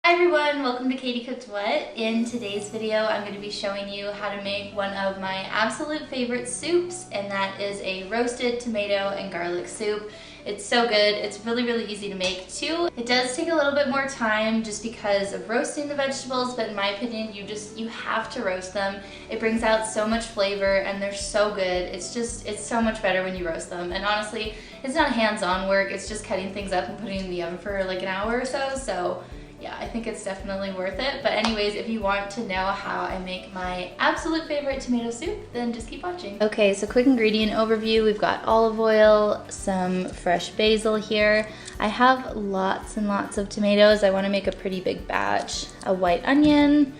Hi everyone, welcome to Katie Cooks What. In today's video, I'm going to be showing you how to make one of my absolute favorite soups, and that is a roasted tomato and garlic soup. It's so good. It's really easy to make too. It does take a little bit more time just because of roasting the vegetables, but in my opinion, you have to roast them. It brings out so much flavor and they're so good. It's so much better when you roast them. And honestly, it's not hands-on work. It's just cutting things up and putting it in the oven for like an hour or so. Yeah, I think it's definitely worth it. But anyways, if you want to know how I make my absolute favorite tomato soup, then just keep watching. Okay, so quick ingredient overview. We've got olive oil, some fresh basil here. I have lots and lots of tomatoes. I want to make a pretty big batch. A white onion,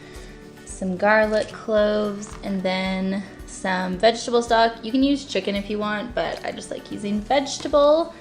some garlic cloves, and then some vegetable stock. You can use chicken if you want, but I just like using vegetable.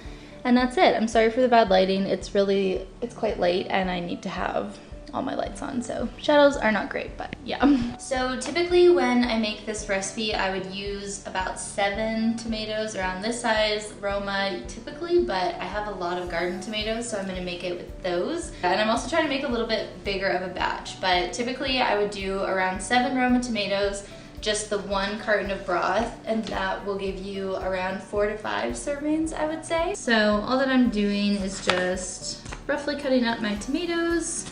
And that's it. I'm sorry for the bad lighting. It's quite late and I need to have all my lights on, so shadows are not great, but yeah. So typically when I make this recipe, I would use about 7 tomatoes around this size, Roma typically, but I have a lot of garden tomatoes, so I'm gonna make it with those. And I'm also trying to make a little bit bigger of a batch, but typically I would do around 7 Roma tomatoes, just the 1 carton of broth, and that will give you around 4 to 5 servings, I would say. So all that I'm doing is just roughly cutting up my tomatoes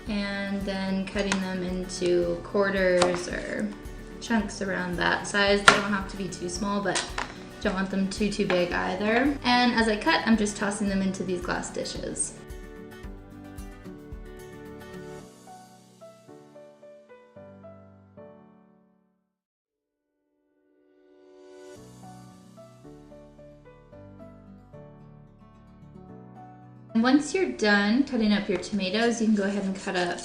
and then cutting them into quarters or chunks around that size. They don't have to be too small, but don't want them too big either. And as I cut, I'm just tossing them into these glass dishes. Once you're done cutting up your tomatoes, you can go ahead and cut up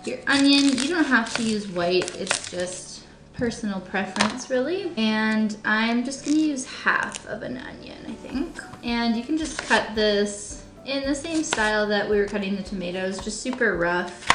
your onion. You don't have to use white, it's just personal preference really. And I'm just gonna use half of an onion, I think. And you can just cut this in the same style that we were cutting the tomatoes, just super rough.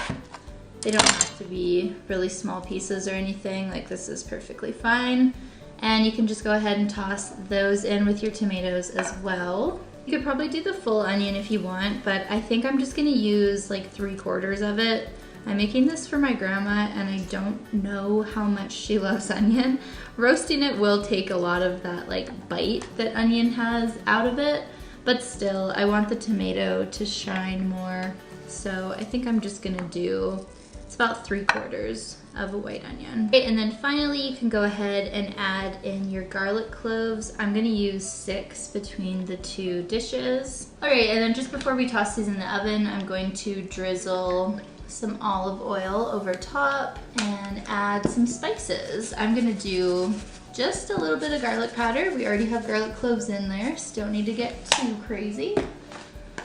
They don't have to be really small pieces or anything, like this is perfectly fine. And you can just go ahead and toss those in with your tomatoes as well. You could probably do the full onion if you want, but I think I'm just gonna use like 3/4 of it. I'm making this for my grandma and I don't know how much she loves onion. Roasting it will take a lot of that like bite that onion has out of it, but still I want the tomato to shine more. So I think I'm just gonna do, it's about 3/4 of a white onion. Okay, and then finally you can go ahead and add in your garlic cloves. I'm gonna use 6 between the 2 dishes. All right, and then just before we toss these in the oven, I'm going to drizzle some olive oil over top and add some spices. I'm gonna do just a little bit of garlic powder. We already have garlic cloves in there, so don't need to get too crazy.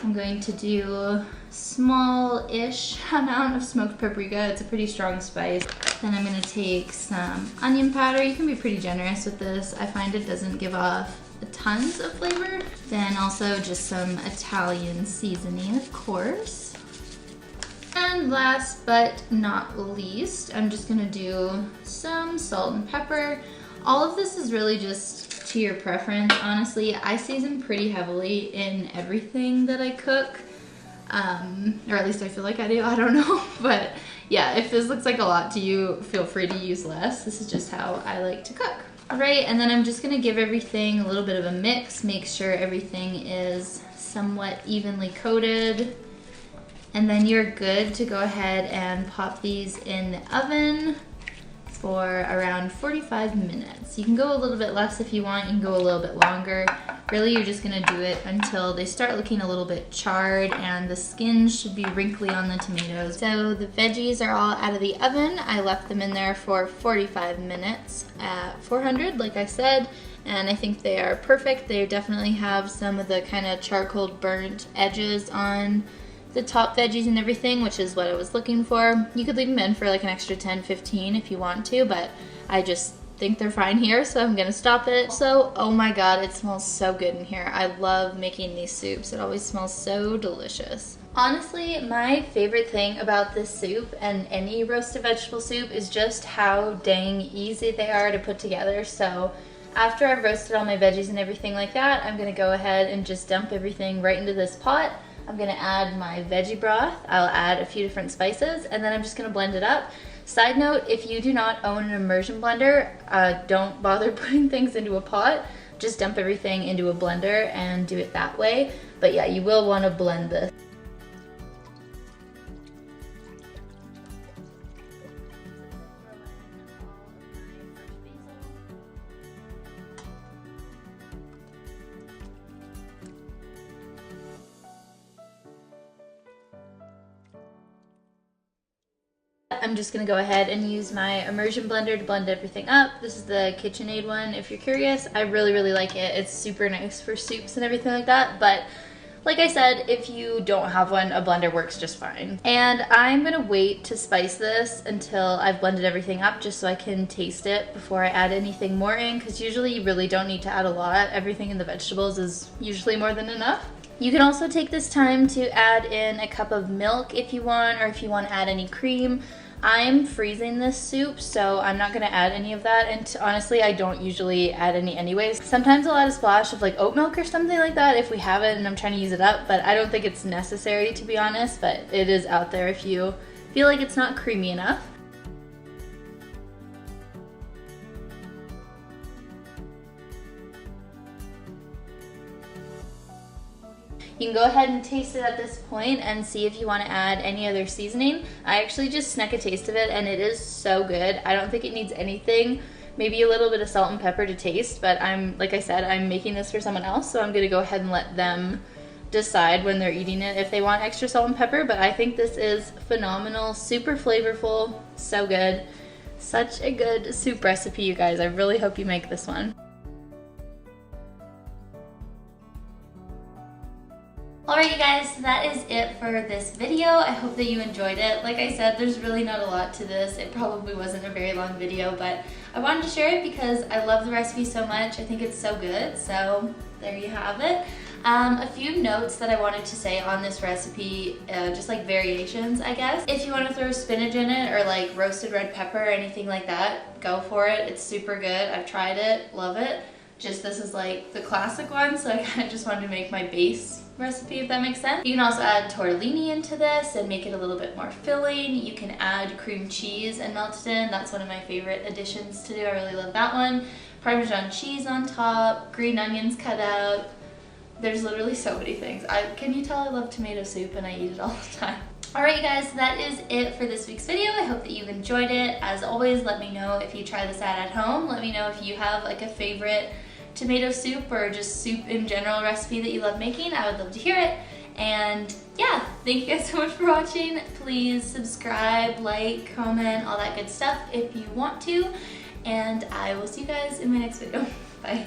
I'm going to do small-ish amount of smoked paprika. It's a pretty strong spice. Then I'm gonna take some onion powder. You can be pretty generous with this. I find it doesn't give off tons of flavor. Then also just some Italian seasoning, of course. And last but not least, I'm just gonna do some salt and pepper. All of this is really just to your preference. Honestly, I season pretty heavily in everything that I cook. Or at least I feel like I do, I don't know. But yeah, if this looks like a lot to you, feel free to use less. This is just how I like to cook. All right, and then I'm just gonna give everything a little bit of a mix, make sure everything is somewhat evenly coated. And then you're good to go ahead and pop these in the oven for around 45 minutes. You can go a little bit less if you want, you can go a little bit longer. Really, you're just gonna do it until they start looking a little bit charred and the skin should be wrinkly on the tomatoes. So the veggies are all out of the oven. I left them in there for 45 minutes at 400, like I said, and I think they are perfect. They definitely have some of the kind of charcoal burnt edges on the top veggies and everything, which is what I was looking for. You could leave them in for like an extra 10-15 if you want to, but I just think they're fine here, so I'm gonna stop it. So, oh my god, it smells so good in here. I love making these soups. It always smells so delicious. Honestly, my favorite thing about this soup and any roasted vegetable soup is just how dang easy they are to put together. So after I've roasted all my veggies and everything like that, I'm gonna go ahead and just dump everything right into this pot. I'm gonna add my veggie broth. I'll add a few different spices, and then I'm just gonna blend it up. Side note, if you do not own an immersion blender, don't bother putting things into a pot. Just dump everything into a blender and do it that way. But yeah, you will wanna blend this. I'm just gonna go ahead and use my immersion blender to blend everything up. This is the KitchenAid one, if you're curious. I really like it. It's super nice for soups and everything like that, but like I said, if you don't have one, a blender works just fine. And I'm gonna wait to spice this until I've blended everything up just so I can taste it before I add anything more in, because usually you really don't need to add a lot. Everything in the vegetables is usually more than enough. You can also take this time to add in a cup of milk if you want, or if you want to add any cream. I'm freezing this soup, so I'm not gonna add any of that, and honestly, I don't usually add any anyways. Sometimes I'll add a splash of like oat milk or something like that if we have it and I'm trying to use it up, but I don't think it's necessary, to be honest, but it is out there if you feel like it's not creamy enough. You can go ahead and taste it at this point and see if you want to add any other seasoning. I actually just snuck a taste of it and it is so good. I don't think it needs anything. Maybe a little bit of salt and pepper to taste, but like I said, I'm making this for someone else, so I'm gonna go ahead and let them decide when they're eating it if they want extra salt and pepper, but I think this is phenomenal, super flavorful, so good. Such a good soup recipe, you guys. I really hope you make this one. Alright you guys, so that is it for this video. I hope that you enjoyed it. Like I said, there's really not a lot to this. It probably wasn't a very long video, but I wanted to share it because I love the recipe so much. I think it's so good, so there you have it. A few notes that I wanted to say on this recipe, just like variations, I guess. If you want to throw spinach in it or like roasted red pepper or anything like that, go for it. It's super good. I've tried it, love it. Just this is like the classic one, so I kind of just wanted to make my base recipe, if that makes sense. You can also add tortellini into this and make it a little bit more filling. You can add cream cheese and melt it in. That's one of my favorite additions to do. I really love that one. Parmesan cheese on top, green onions cut out. There's literally so many things. Can you tell I love tomato soup and I eat it all the time? Alright you guys, so that is it for this week's video. I hope that you've enjoyed it. As always, let me know if you try this at home. Let me know if you have like a favorite tomato soup or just soup in general recipe that you love making. I would love to hear it. And yeah, thank you guys so much for watching. Please subscribe, like, comment, all that good stuff if you want to. And I will see you guys in my next video. Bye.